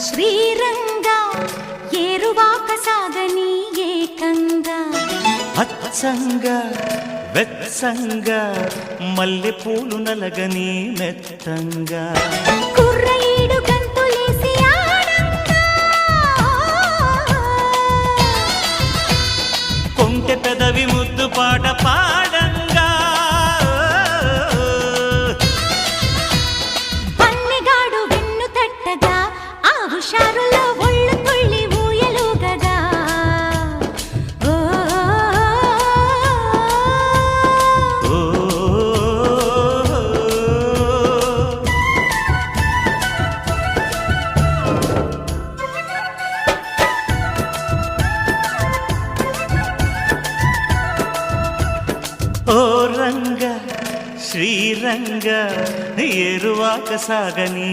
శ్రీరంగ ఏరువాక సాగని ఏకంగా అచ్చంగా వెచ్చంగా మల్లె పూలు నలగని మెత్తంగా కుర్రయీడు గంతులేసి ఆడంగా కొంటె పెదవి ముద్దు పాట పాడంగా పన్నెగాడు వెన్ను తట్టగా ఆ హుషారులో ఒళ్ళు తుళ్ళి ఊయలుగగా ఓ ఓ రంగ శ్రీరంగ ఏరువాక సాగని